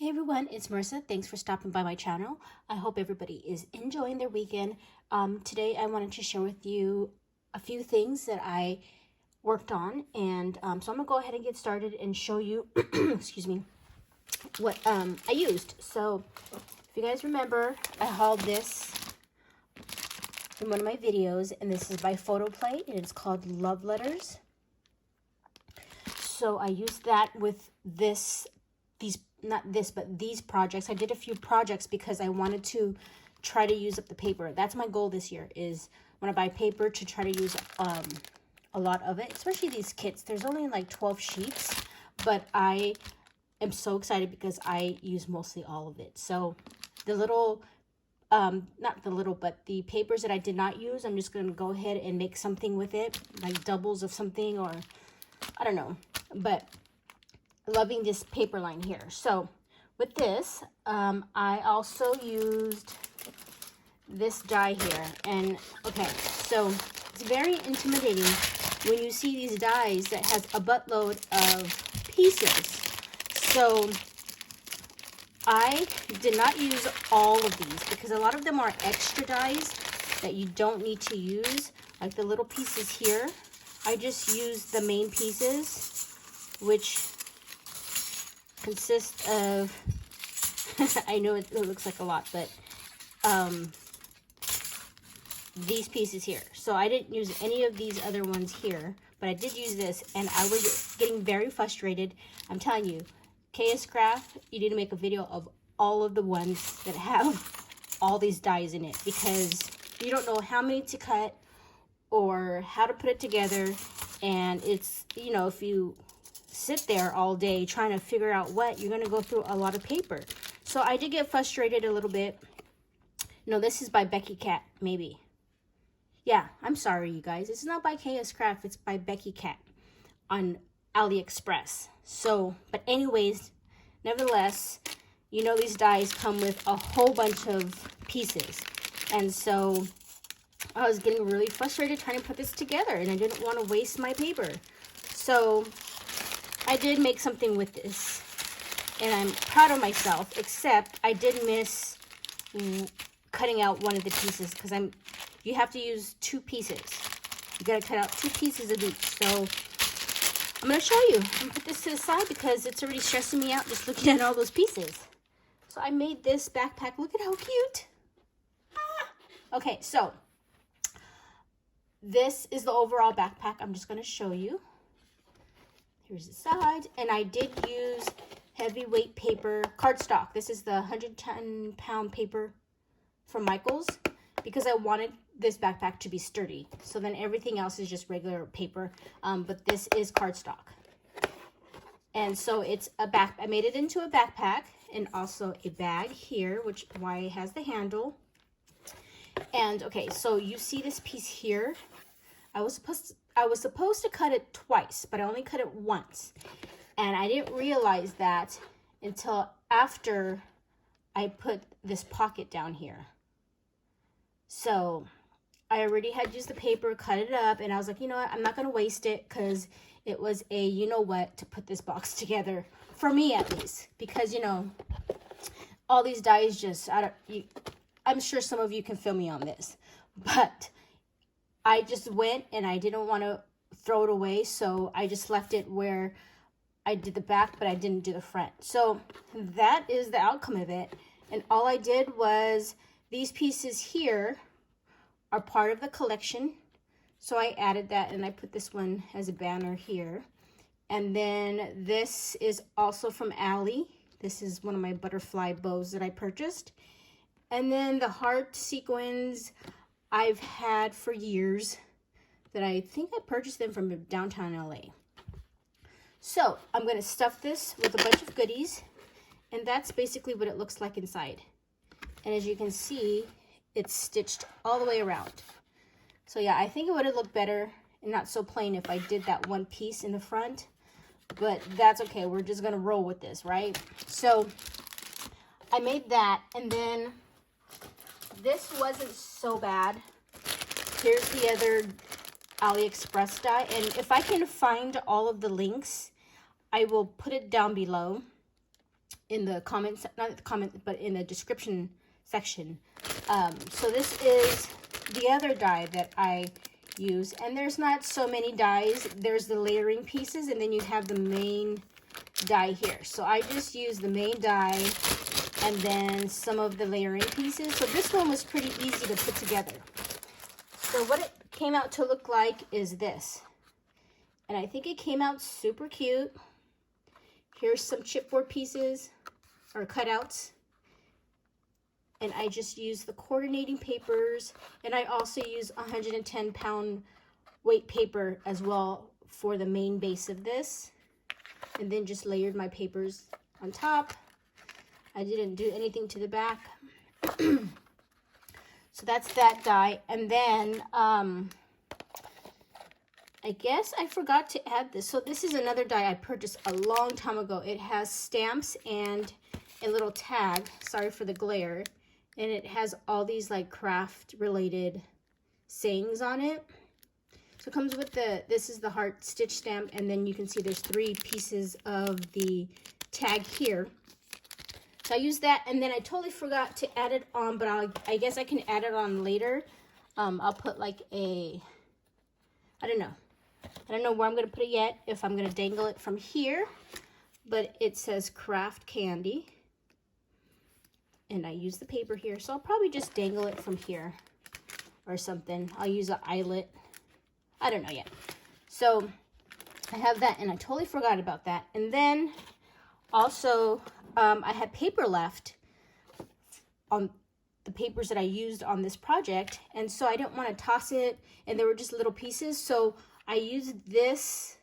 Hey everyone, it's Marissa. Thanks for stopping by my channel. I hope everybody is enjoying their weekend. Today I wanted to share with you a few things that I worked on, and so I'm gonna go ahead and get started and show you, excuse me, what I used. So if you guys remember, I hauled this in one of my videos, and this is by Photoplay, and it's called Love Letters. So I used that with these projects. I did a few projects because I wanted to try to use up the paper. That's my goal this year, is when I buy paper to try to use a lot of it, especially these kits. There's only like 12 sheets, but I am so excited because I use mostly all of it. So the little, but the papers that I did not use, I'm just going to go ahead and make something with it, like doubles of something, or I don't know, but loving this paper line here. So with this, I also used this die here, and okay, so it's very intimidating when you see these dies that has a buttload of pieces. So I did not use all of these because a lot of them are extra dies that you don't need to use, like the little pieces here. I just used the main pieces, which consist of I know it looks like a lot, but these pieces here. So I didn't use any of these other ones here, but I did use this, and I was getting very frustrated. I'm telling you, Kscraft, you need to make a video of all of the ones that have all these dies in it, because you don't know how many to cut or how to put it together. And it's, you know, if you sit there all day trying to figure out what, you're going to go through a lot of paper. So I did get frustrated a little bit. No, this is by Becky Cat, maybe. Yeah, I'm sorry, you guys. It's not by Kscraft, it's by Becky Cat on AliExpress. So, but anyways, nevertheless, you know, these dies come with a whole bunch of pieces. And so I was getting really frustrated trying to put this together, and I didn't want to waste my paper. So I did make something with this, and I'm proud of myself, except I did miss cutting out one of the pieces, because you have to use 2 pieces. You gotta cut out 2 pieces of each. So I'm gonna show you. I'm gonna put this to the side because it's already stressing me out just looking at all those pieces. So I made this backpack. Look at how cute. Ah! Okay, so this is the overall backpack. I'm just gonna show you. Here's the side, and I did use heavyweight paper, cardstock. This is the 110-pound paper from Michaels, because I wanted this backpack to be sturdy. So then everything else is just regular paper, but this is cardstock. And so it's a back. I made it into a backpack and also a bag here, which why it has the handle. And okay, so you see this piece here. I was supposed to cut it twice, but I only cut it once. And I didn't realize that until after I put this pocket down here. So I already had used the paper, cut it up, and I was like, you know what, I'm not going to waste it, because it was a you know what to put this box together, for me at least, because, you know, all these dies just, I'm sure some of you can feel me on this, but I just went and I didn't want to throw it away, so I just left it where I did the back, but I didn't do the front. So that is the outcome of it. And all I did was, these pieces here are part of the collection, so I added that, and I put this one as a banner here. And then this is also from Ali. This is one of my butterfly bows that I purchased. And then the heart sequins I've had for years, that I think I purchased them from downtown LA. So I'm going to stuff this with a bunch of goodies, and that's basically what it looks like inside. And as you can see, it's stitched all the way around. So yeah, I think it would have looked better and not so plain if I did that one piece in the front, but that's okay. We're just going to roll with this, right? So I made that, and then this wasn't so bad. Here's the other AliExpress die, and if I can find all of the links, I will put it down below. in the comments, not the comment, but in the description section. So this is the other die that I use, and there's not so many dies. There's the layering pieces, and then you have the main die here. So I just use the main die and then some of the layering pieces. So this one was pretty easy to put together. So what it came out to look like is this, and I think it came out super cute. Here's some chipboard pieces or cutouts, and I just use the coordinating papers, and I also use 110-pound weight paper as well for the main base of this, and then just layered my papers on top. I didn't do anything to the back. So that's that die. And then I guess I forgot to add this. So this is another die I purchased a long time ago. It has stamps and a little tag. Sorry for the glare. And it has all these like craft related sayings on it. So it comes with this is the heart stitch stamp, and then you can see there's 3 pieces of the tag here. So I used that, and then I totally forgot to add it on, but I guess I can add it on later. I'll put like I don't know where I'm going to put it yet, if I'm going to dangle it from here, but it says craft candy, and I use the paper here, so I'll probably just dangle it from here or something. I'll use an eyelet. I don't know yet. So I have that, and I totally forgot about that. And then also I had paper left on the papers that I used on this project, and so I didn't want to toss it, and there were just little pieces, so I used this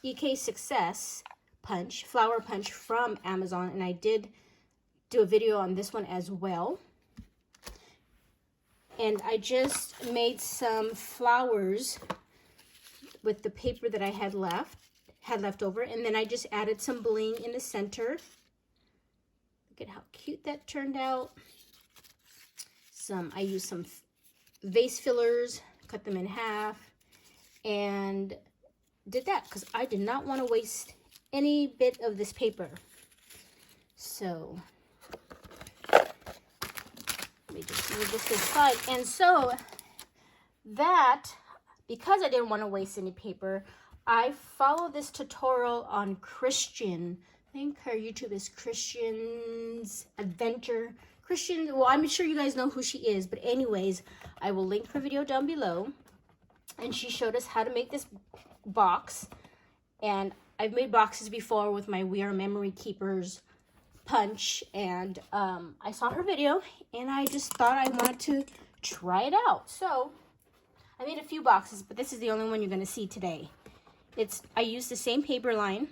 EK Success punch, flower punch from Amazon, and I did do a video on this one as well. And I just made some flowers with the paper that I had left over, and then I just added some bling in the center. Look at how cute that turned out. I used some vase fillers, cut them in half, and did that because I did not want to waste any bit of this paper. So let me just move this aside. And so that, because I didn't want to waste any paper, I follow this tutorial on Christian. I think her YouTube is Christian's Adventure. Christian, well, I'm sure you guys know who she is, but anyways, I will link her video down below. And she showed us how to make this box. And I've made boxes before with my We Are Memory Keepers punch, and I saw her video, and I just thought I wanted to try it out. So I made a few boxes, but this is the only one you're going to see today. I used the same paper line,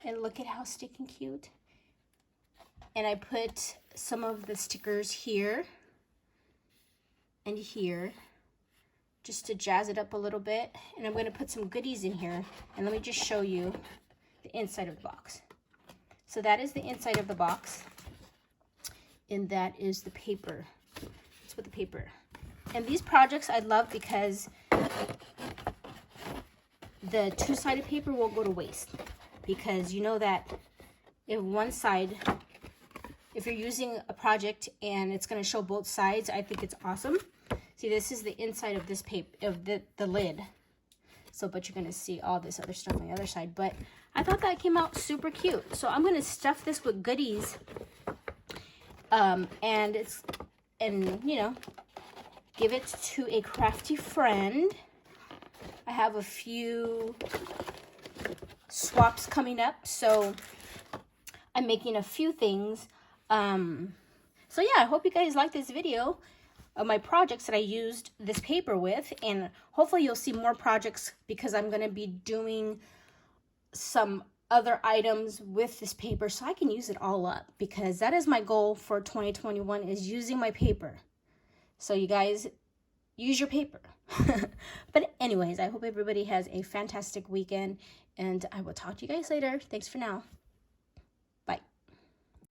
and look at how stinking cute. And I put some of the stickers here and here just to jazz it up a little bit. And I'm going to put some goodies in here, and let me just show you the inside of the box. So that is the inside of the box, and that is the paper. That's what the paper. And these projects I love because the two-sided paper won't go to waste, because you know that if one side, if you're using a project and it's going to show both sides, I think it's awesome. See, this is the inside of this paper, of the lid. So, but you're going to see all this other stuff on the other side. But I thought that came out super cute. So I'm going to stuff this with goodies. And you know, give it to a crafty friend. I have a few swaps coming up, so I'm making a few things. So yeah, I hope you guys like this video of my projects that I used this paper with, and hopefully you'll see more projects because I'm going to be doing some other items with this paper so I can use it all up, because that is my goal for 2021, is using my paper. So you guys, use your paper. But anyways, I hope everybody has a fantastic weekend, and I will talk to you guys later. Thanks for now.